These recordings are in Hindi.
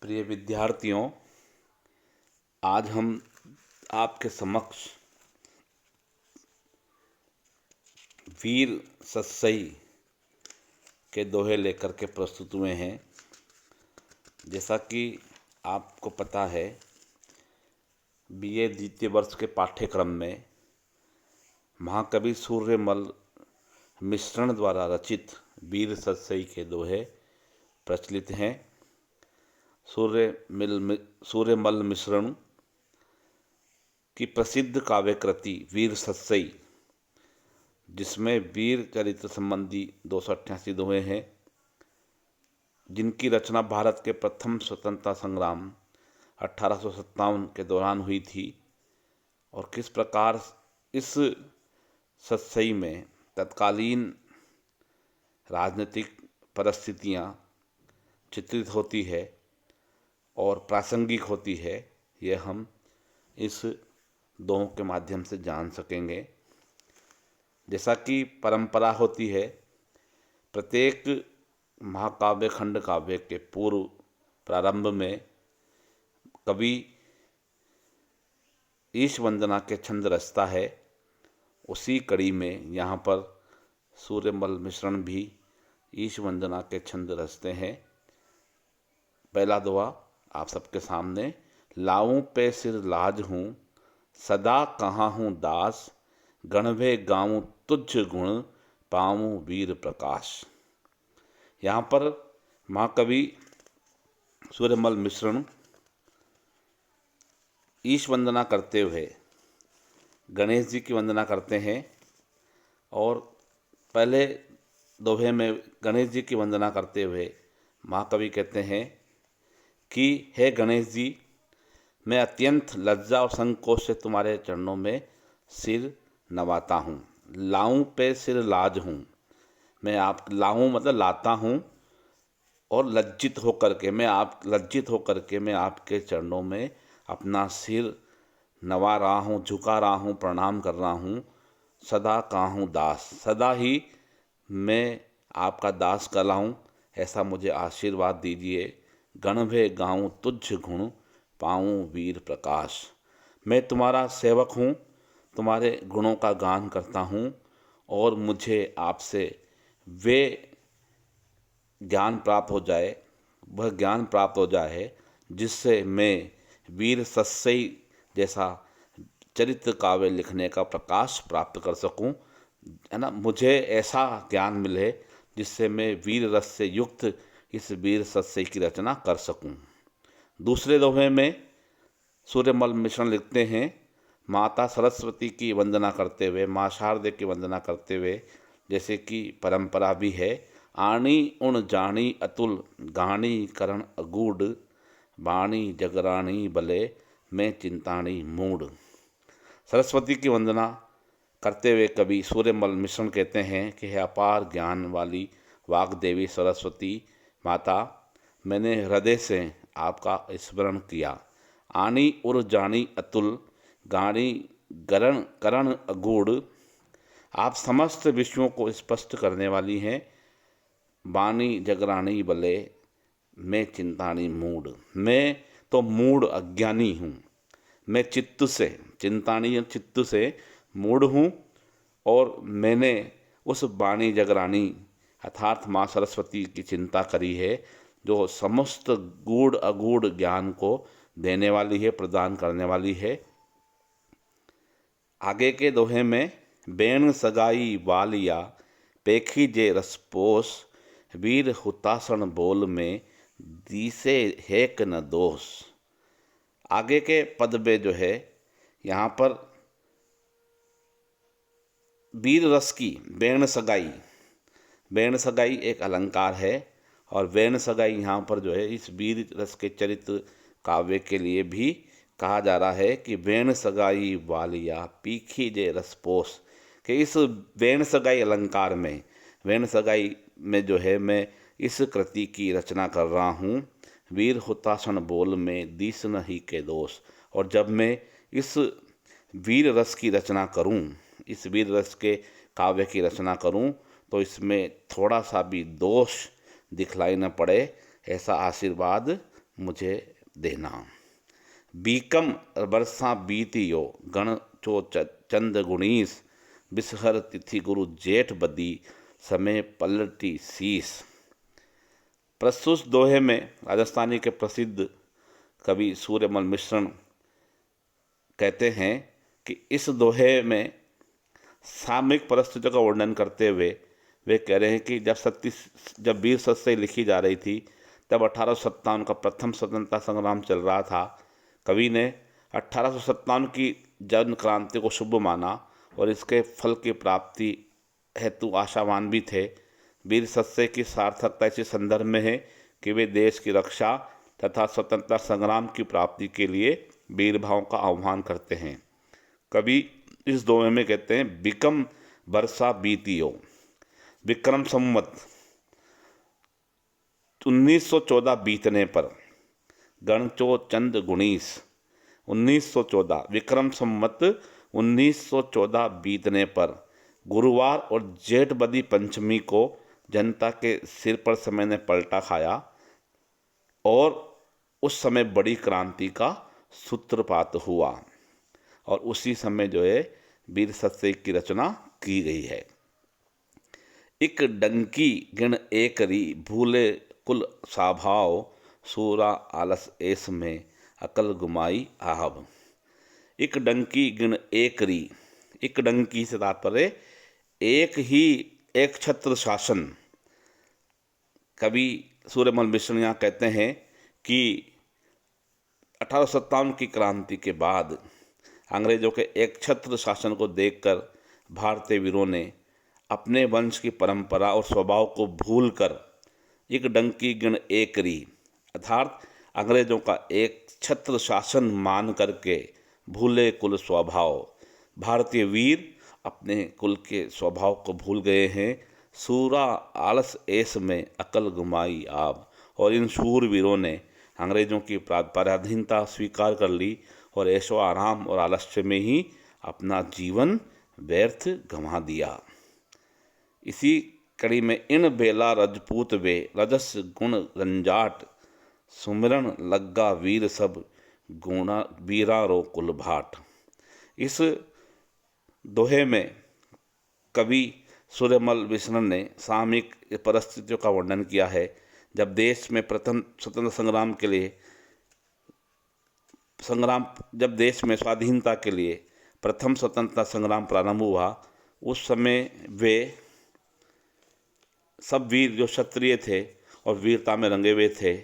प्रिय विद्यार्थियों, आज हम आपके समक्ष वीर सतसई के दोहे लेकर के प्रस्तुत हुए हैं। जैसा कि आपको पता है, बीए द्वितीय वर्ष के पाठ्यक्रम में महाकवि सूर्यमल मिश्रण द्वारा रचित वीर सतसई के दोहे प्रचलित हैं। सूर्यमल मिश्रण की प्रसिद्ध काव्य कृति वीर सतसई, जिसमें वीर चरित्र संबंधी 288 दोहे हैं, जिनकी रचना भारत के प्रथम स्वतंत्रता संग्राम 1857 के दौरान हुई थी। और किस प्रकार इस सतसई में तत्कालीन राजनीतिक परिस्थितियां चित्रित होती है और प्रासंगिक होती है, यह हम इस दोहों के माध्यम से जान सकेंगे। जैसा कि परंपरा होती है, प्रत्येक महाकाव्य खंड काव्य के पूर्व प्रारंभ में कवि ईश वंदना के छंद रचता है। उसी कड़ी में यहाँ पर सूर्यमल मिश्रण भी ईश वंदना के छंद रचते हैं। पहला दोहा आप सबके सामने। लाऊं पे सिर लाज हूँ, सदा कहाँ हूँ दास, गणभे गाऊं तुझ गुण, पाऊं वीर प्रकाश। यहाँ पर महाकवि सूर्यमल मिश्रण ईश वंदना करते हुए गणेश जी की वंदना करते हैं। और पहले दोहे में गणेश जी की वंदना करते हुए महाकवि कहते हैं कि हे गणेश जी, मैं अत्यंत लज्जा और संकोच से तुम्हारे चरणों में सिर नवाता हूँ। लाऊं पे सिर लाज हूँ, मैं आप लाऊं मतलब लाता हूँ, और लज्जित होकर के मैं आपके चरणों में अपना सिर नवा रहा हूँ, झुका रहा हूँ, प्रणाम कर रहा हूँ। सदा काहूँ दास, सदा ही मैं आपका दास कहलाऊँ, ऐसा मुझे आशीर्वाद दीजिए। गणभे गाऊं तुझ गुण, पाऊं वीर प्रकाश। मैं तुम्हारा सेवक हूँ, तुम्हारे गुणों का गान करता हूँ, और मुझे आपसे वे ज्ञान प्राप्त हो जाए, वह ज्ञान प्राप्त हो जाए जिससे मैं वीर सतसई जैसा चरित्र काव्य लिखने का प्रकाश प्राप्त कर सकूं, है ना। मुझे ऐसा ज्ञान मिले जिससे मैं वीर रस से युक्त इस वीर सतसई की रचना कर सकूं। दूसरे दोहे में सूर्यमल मिश्रण लिखते हैं, माता सरस्वती की वंदना करते हुए, माँ शारदे की वंदना करते हुए, जैसे कि परंपरा भी है। आणी उण जानी अतुल, गाणी करण अगूढ़, बाणी जगराणी बले, मैं चिंताणी मूढ़। सरस्वती की वंदना करते हुए कवि सूर्यमल मिश्रण कहते हैं कि हे अपार ज्ञान वाली वाग्देवी सरस्वती माता, मैंने हृदय से आपका स्मरण किया। आनी उर जानी अतुल, गाणी गरण करण अगूढ़, आप समस्त विषयों को स्पष्ट करने वाली हैं। बानी जगरानी बले, मैं चिंतानी मूढ़, मैं तो मूढ़ अज्ञानी हूँ। मैं चित्त से, चिंतानी चित्त से मूढ़ हूँ, और मैंने उस बाणी जगरानी अर्थात माँ सरस्वती की चिंता करी है, जो समस्त गूढ़ अगूढ़ ज्ञान को देने वाली है, प्रदान करने वाली है। आगे के दोहे में बेण सगाई वालिया, पेखी जे रसपोस, वीर हुतासन बोल में, दीसे हेक न दोष। आगे के पद में जो है यहाँ पर वीर रस की बेण सगाई एक अलंकार है, और बेण सगाई यहाँ पर जो है इस वीर रस के चरित्र काव्य के लिए भी कहा जा रहा है कि बेण सगाई वालिया पीखी जे रसपोस, कि इस बेण सगाई अलंकार में, बेण सगाई में जो है मैं इस कृति की रचना कर रहा हूँ। वीर हुतासन बोल में दीस नहीं के दोष, और जब मैं इस वीर रस की रचना करूं, इस वीर रस के काव्य की रचना करूं, तो इसमें थोड़ा सा भी दोष दिखलाई न पड़े, ऐसा आशीर्वाद मुझे देना। बीकम बरसा बीतियो गण चो चंद गुणीस, बिसहर तिथि गुरु जेठ बदी, समय पलटी शीस। प्रस्तुत दोहे में राजस्थानी के प्रसिद्ध कवि सूर्यमल मिश्रण कहते हैं कि इस दोहे में सामयिक परिस्थितियों का वर्णन करते हुए वे कह रहे हैं कि जब वीर सत्सई लिखी जा रही थी तब 1857 का प्रथम स्वतंत्रता संग्राम चल रहा था। कवि ने 1857 की जन क्रांति को शुभ माना और इसके फल की प्राप्ति हेतु आशावान भी थे। वीर सत्सई की सार्थकता इसी संदर्भ में है कि वे देश की रक्षा तथा स्वतंत्रता संग्राम की प्राप्ति के लिए वीर भाव का आह्वान करते हैं। कवि इस दोहे में कहते हैं, बिकम बरसा बीतियो, विक्रम संवत 1914 बीतने पर, गणचो चंद गुणीस 1914, विक्रम संवत 1914 बीतने पर गुरुवार और जेठ बदी पंचमी को जनता के सिर पर समय ने पलटा खाया और उस समय बड़ी क्रांति का सूत्रपात हुआ और उसी समय जो है वीर सत्सई की रचना की गई है। इक डंकी गिण एकरी, भूले कुल स्वभाव, सूरा आलस ऐस में अकल गुमाई आहब। इक डंकी गिण एकरी, इक डंकी से तात्पर्य एक छत्र शासन। कवि सूर्यमल मिश्र यहाँ कहते हैं कि 1857 की क्रांति के बाद अंग्रेजों के एक छत्र शासन को देखकर भारतीय वीरों ने अपने वंश की परंपरा और स्वभाव को भूलकर एक डंकी गिण एकरी अर्थात अंग्रेजों का एक छत्र शासन मान करके भूले कुल स्वभाव, भारतीय वीर अपने कुल के स्वभाव को भूल गए हैं। सूरा आलस ऐस में अकल गुमाई आब, और इन शूरवीरों ने अंग्रेजों की पराधीनता स्वीकार कर ली और ऐशो आराम और आलस्य में ही अपना जीवन व्यर्थ गंवा दिया। इसी कड़ी में इन बेला रजपूत वे, रजस गुण रंजाट, सुमिरन लग्गा वीर सब, गुणा वीरा रो कुल भाट। इस दोहे में कवि सूर्यमल मिश्र ने सामयिक परिस्थितियों का वर्णन किया है। जब देश में प्रथम स्वतंत्र संग्राम के लिए जब देश में स्वाधीनता के लिए प्रथम स्वतंत्रता संग्राम प्रारंभ हुआ, उस समय वे सब वीर जो क्षत्रिय थे और वीरता में रंगे हुए थे,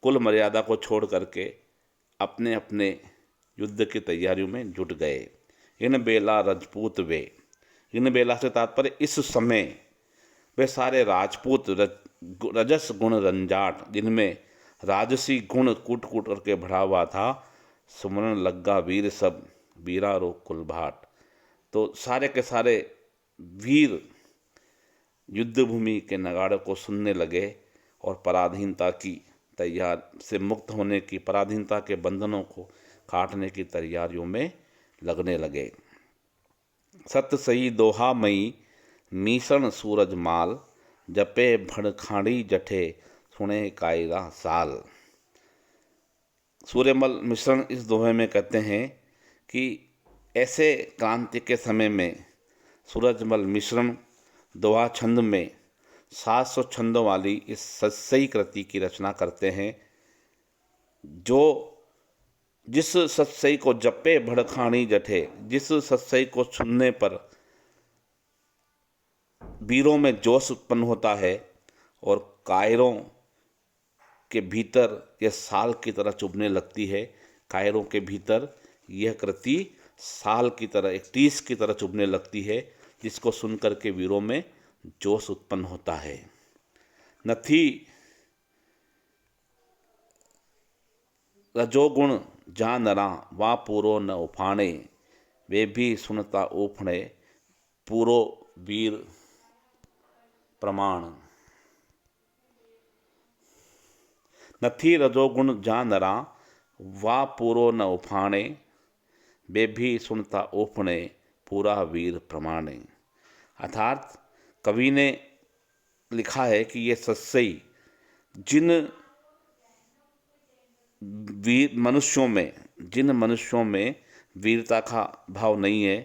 कुल मर्यादा को छोड़ करके अपने अपने युद्ध की तैयारियों में जुट गए। इन बेला रजपूत वे, इन बेला से तात्पर्य इस समय वे सारे राजपूत रजस गुण रंजाट, जिनमें राजसी गुण कूट कूट करके बढ़ा हुआ था, सुमरन लग्गा वीर सब, वीरा रो कुल भाट। तो सारे के सारे वीर युद्ध भूमि के नगाड़े को सुनने लगे और पराधीनता की तैयार से मुक्त होने की, पराधीनता के बंधनों को काटने की तैयारियों में लगने लगे। सत सही दोहा मई मीसण सूरज माल, जपे भड़खाड़ी जठे सुने कायरा साल। सूर्यमल मिश्रण इस दोहे में कहते हैं कि ऐसे क्रांति के समय में सूरजमल मिश्रण दोहा छंद में 700 छंदों वाली इस सत्सई कृति की रचना करते हैं, जो जिस सत्सई को जपे भड़खानी जठे, जिस सत्सई को सुनने पर वीरों में जोश उत्पन्न होता है और कायरों के भीतर यह साल की तरह चुभने लगती है। कायरों के भीतर यह कृति साल की तरह, एक टीस की तरह चुभने लगती है, जिसको सुनकर के वीरों में जोश उत्पन्न होता है। नथी रजोगुण जा नरा, वा पूरो न उफाणे, वे भी सुनता ऊफणे, पूरो वीर प्रमाण। नथी रजोगुण जा नरा, वा पूरो न उफाणे, वे भी सुनता ऊफणे, पूरा वीर प्रमाणे। अर्थात कवि ने लिखा है कि ये सत्सई जिन वीर मनुष्यों में, जिन मनुष्यों में वीरता का भाव नहीं है,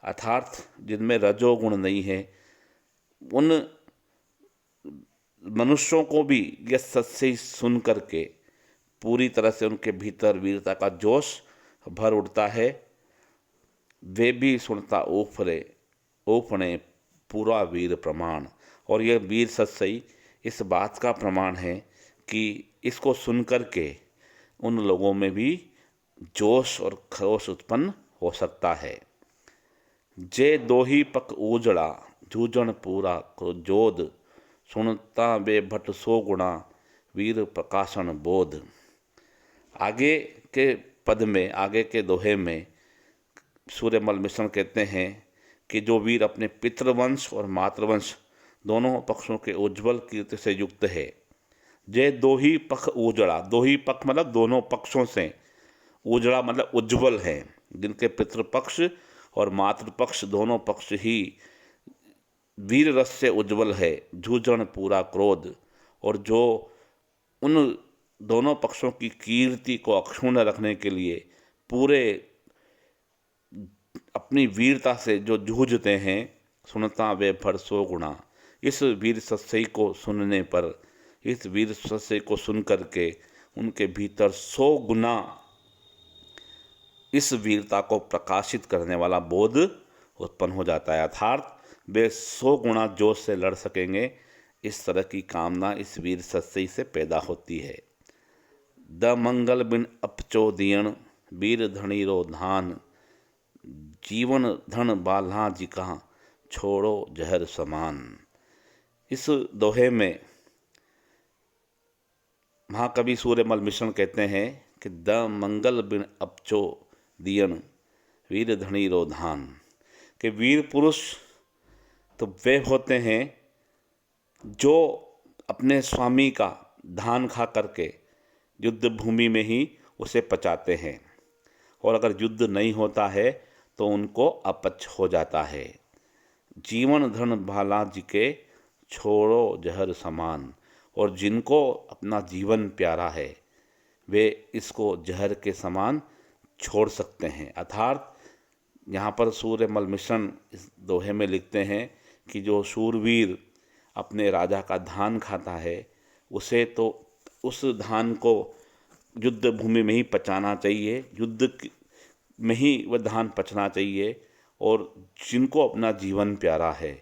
अर्थात जिनमें रजोगुण नहीं है, उन मनुष्यों को भी यह सत्य सुन करके पूरी तरह से उनके भीतर वीरता का जोश भर उठता है। वे भी सुनता ओफरे ओपणे पूरा वीर प्रमाण। और यह वीर सत्सई इस बात का प्रमाण है कि इसको सुन कर के उन लोगों में भी जोश और खरोश उत्पन्न हो सकता है। जे दो ही पक उजड़ा जूझण पूरा क्रोधोद, सुनता बे भट सो गुणा वीर प्रकाशन बोध। आगे के पद में, आगे के दोहे में सूर्यमल मिश्रण कहते हैं कि जो वीर अपने पितृवंश और मातृवंश दोनों पक्षों के उज्जवल कीर्ति से युक्त है। जे दो ही पख उजड़ा, दो ही पक्ष मतलब दोनों पक्षों से, उजड़ा मतलब उज्जवल है, जिनके पितृपक्ष और मातृपक्ष दोनों पक्ष ही वीर रस से उज्जवल है। जूझण पूरा क्रोध, और जो उन दोनों पक्षों की कीर्ति को अक्षुण्ण रखने के लिए पूरे अपनी वीरता से जो जूझते हैं, सुनता वे फर सो गुणा। इस वीर सत्सई को सुनने पर, इस वीर सत्सई को सुन करके उनके भीतर 100 गुना इस वीरता को प्रकाशित करने वाला बोध उत्पन्न हो जाता है, अर्थात वे 100 गुना जोश से लड़ सकेंगे। इस तरह की कामना इस वीर सत्सई से पैदा होती है। द मंगल बिन अपचो दियण वीर धनी रो धान, जीवन धन बाल्हा जी कहाँ छोड़ो जहर समान। इस दोहे में महाकवि सूर्यमल मिश्रण कहते हैं कि द मंगल बिन अपचो दियन वीर धनी रो धान, कि वीर पुरुष तो वे होते हैं जो अपने स्वामी का धान खा करके युद्ध भूमि में ही उसे पचाते हैं, और अगर युद्ध नहीं होता है तो उनको अपच हो जाता है। जीवन धन भाला जी के छोड़ो जहर समान, और जिनको अपना जीवन प्यारा है वे इसको जहर के समान छोड़ सकते हैं। अर्थात यहाँ पर सूर्यमल मिश्रण इस दोहे में लिखते हैं कि जो शूरवीर अपने राजा का धान खाता है, उसे तो उस धान को युद्ध भूमि में ही पचाना चाहिए, युद्ध में ही वह धान पचना चाहिए, और जिनको अपना जीवन प्यारा है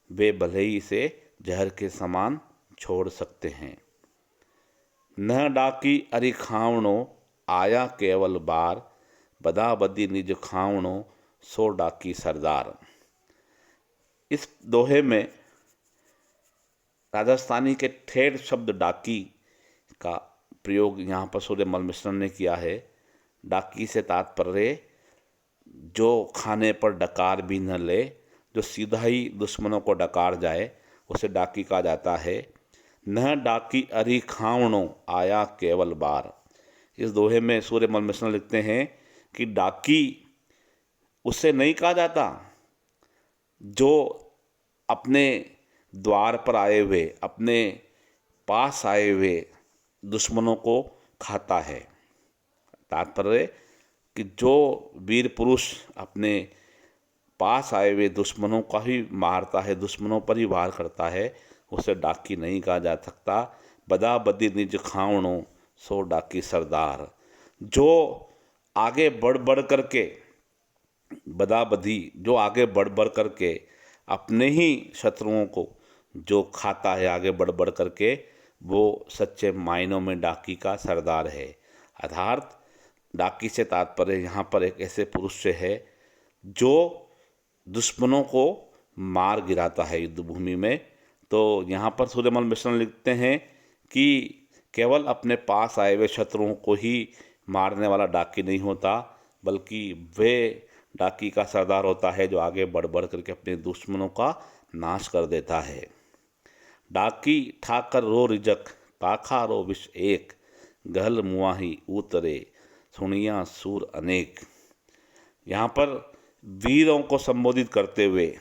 वे भले ही इसे जहर के समान छोड़ सकते हैं। न डाकी अरि खावणो आया केवल बार, बदा बदी निज खावणो सो डाकी सरदार। इस दोहे में राजस्थानी के ठेठ शब्द डाकी का प्रयोग यहाँ पर सूर्यमल मिश्रण ने किया है। डाकी से तात्पर्य जो खाने पर डकार भी न ले, जो सीधा ही दुश्मनों को डकार जाए, उसे डाकी कहा जाता है। न डाकी अरि खावणो आया केवल बार। इस दोहे में सूर्यमल मिश्रण लिखते हैं कि डाकी उसे नहीं कहा जाता जो अपने द्वार पर आए हुए, अपने पास आए हुए दुश्मनों को खाता है। तात्पर्य कि जो वीर पुरुष अपने पास आए हुए दुश्मनों का ही मारता है, दुश्मनों पर ही वार करता है, उसे डाकी नहीं कहा जा सकता। बदा बदी निज खावणो सो डाकी सरदार। जो आगे बढ़ बढ़ करके, बदा बदी जो आगे बढ़ बढ़ करके अपने ही शत्रुओं को जो खाता है आगे बढ़ बढ़ करके, वो सच्चे मायनों में डाकी का सरदार है। अर्थात डाकी से तात्पर्य यहाँ पर एक ऐसे पुरुष से है जो दुश्मनों को मार गिराता है युद्ध भूमि में। तो यहाँ पर सूर्यमल मिश्रण लिखते हैं कि केवल अपने पास आए हुए शत्रुओं को ही मारने वाला डाकी नहीं होता, बल्कि वे डाकी का सरदार होता है जो आगे बढ़ बढ़ करके अपने दुश्मनों का नाश कर देता है। डाकी ठाकर रो रिजक पाखा रो विष एक, गहल मुआही उतरे सुनिया सूर अनेक। यहाँ पर वीरों को संबोधित करते हुए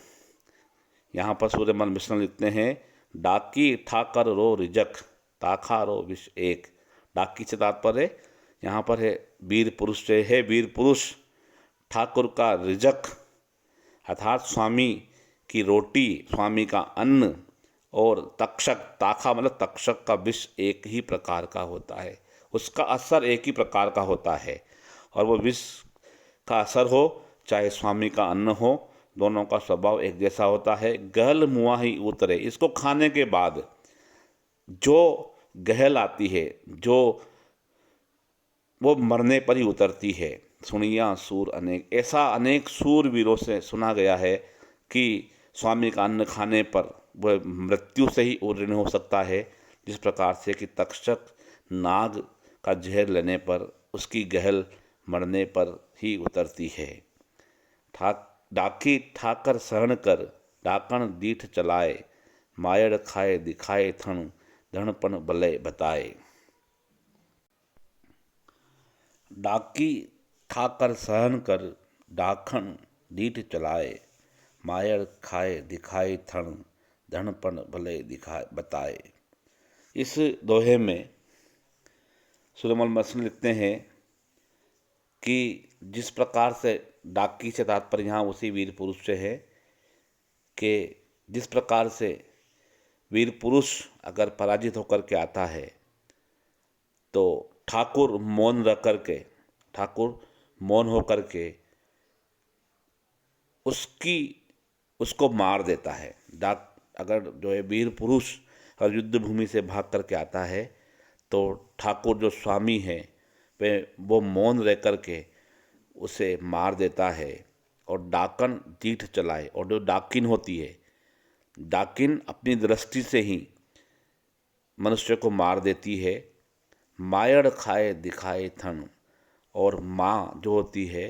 यहाँ पर सूर्यमल मिश्रण लिखते हैं, डाकी ठाकर रो रिजक ताखा रो विष एक। डाकी से तात्पर्य यहाँ पर है वीर पुरुष है वीर पुरुष, ठाकुर का रिजक अर्थात स्वामी की रोटी, स्वामी का अन्न, और तक्षक, ताखा मतलब तक्षक का विष एक ही प्रकार का होता है, उसका असर एक ही प्रकार का होता है, और वो विष का असर हो चाहे स्वामी का अन्न हो, दोनों का स्वभाव एक जैसा होता है। गहल मुआ ही उतरे, इसको खाने के बाद जो गहल आती है, जो वो मरने पर ही उतरती है। सुनिया सूर अनेक, ऐसा अनेक सूरवीरों से सुना गया है कि स्वामी का अन्न खाने पर वह मृत्यु से ही ऋण हो सकता है, जिस प्रकार से कि तक्षक नाग का जहर लेने पर उसकी गहल मरने पर ही उतरती है। डाकी ठाकर सहन कर, डाकण दीठ चलाए, मायड़ खाए दिखाए थण, धनपन भले बताए। डाकी ठाकर सहन कर, डाकण दीठ चलाए, मायड़ खाए दिखाए थण, धनपन भले दिखाए बताए। इस दोहे में सुलेमान मसन लिखते हैं कि जिस प्रकार से डाकी से तात्पर्य यहाँ उसी वीर पुरुष से है कि जिस प्रकार से वीर पुरुष अगर पराजित होकर के आता है तो ठाकुर मौन होकर के उसको मार देता है। अगर जो है वीर पुरुष अगर युद्ध भूमि से भाग करके आता है तो ठाकुर जो स्वामी है वो मौन रह करके उसे मार देता है, और डाकन दीठ चलाए, और जो डाकिन होती है, डाकिन अपनी दृष्टि से ही मनुष्य को मार देती है। मायड़ खाए दिखाए थन, और माँ जो होती है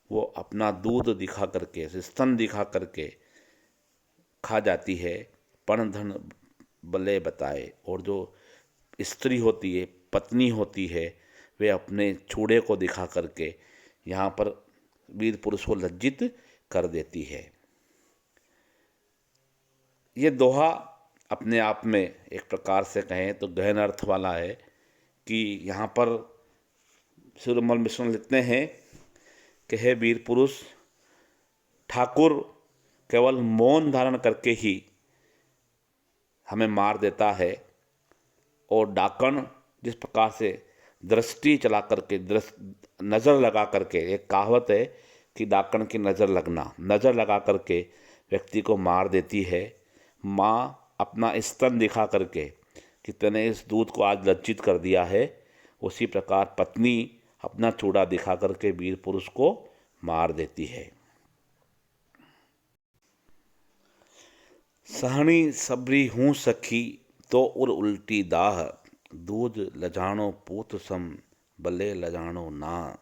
वो अपना दूध दिखा करके, स्तन दिखा करके खा जाती है। पण धन बले बताए, और जो स्त्री होती है, पत्नी होती है, वे अपने चूड़े को दिखा करके यहाँ पर वीर पुरुष को लज्जित कर देती है। ये दोहा अपने आप में एक प्रकार से कहें तो गहन अर्थ वाला है कि यहाँ पर सूर्यमल मिश्र लिखते हैं कि हे वीर पुरुष, ठाकुर केवल मौन धारण करके ही हमें मार देता है, और डाकण जिस प्रकार से दृष्टि चला करके नज़र लगा करके, एक कहावत है कि डाकण की नज़र लगा करके व्यक्ति को मार देती है। माँ अपना स्तन दिखा करके कि तूने इस दूध को आज लज्जित कर दिया है, उसी प्रकार पत्नी अपना चूड़ा दिखा करके वीर पुरुष को मार देती है। सहनी सबरी हूँ सखी, तो उर उल्टी दाह, दूध लजाणो पूत सम, बले लजाणो ना।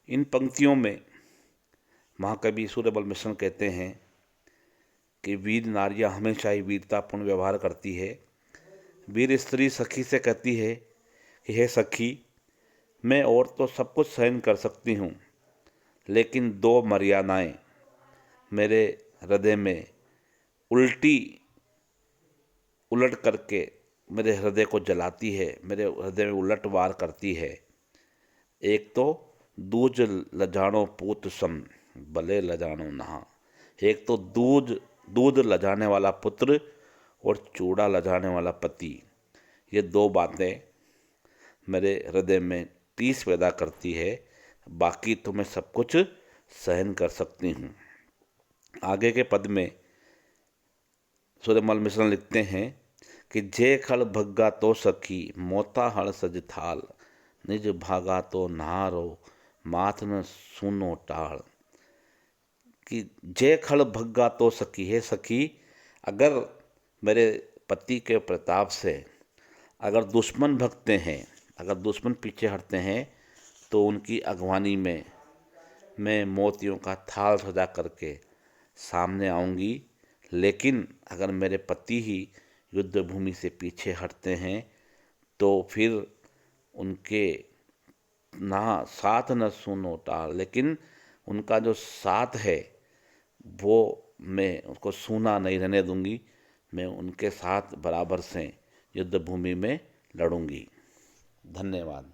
इन पंक्तियों में महाकवि सूर्यमल मिश्र कहते हैं कि वीर नारियां हमेशा ही वीरतापूर्ण व्यवहार करती है। वीर स्त्री सखी से कहती है कि हे सखी, मैं और तो सब कुछ सहन कर सकती हूँ, लेकिन दो मर्यादाएं मेरे हृदय में उलट करके मेरे हृदय को जलाती है, मेरे हृदय में उलट वार करती है। एक तो दूज लजाणो पूत सम, भले लजाणो नहा। एक तो दूध लजाने वाला पुत्र और चूड़ा लजाने वाला पति, ये दो बातें मेरे हृदय में टीस पैदा करती है। बाकी तो मैं सब कुछ सहन कर सकती हूँ। आगे के पद में सूर्यमल मिश्र लिखते हैं कि जे खल भग्गा तो सखी, मोता हल सज थाल, निज भागा तो नहारो, माथ न सुनो टाल। कि जे खल भग्गा तो सखी, है सखी, अगर मेरे पति के प्रताप से अगर दुश्मन भगते हैं, अगर दुश्मन पीछे हटते हैं, तो उनकी अगवानी में मैं मोतियों का थाल सजा करके सामने आऊँगी। लेकिन अगर मेरे पति ही युद्ध भूमि से पीछे हटते हैं तो फिर उनके ना साथ न सुनो टाल, लेकिन उनका जो साथ है वो मैं उसको सूना नहीं रहने दूंगी। मैं उनके साथ बराबर से युद्ध भूमि में लड़ूंगी। धन्यवाद।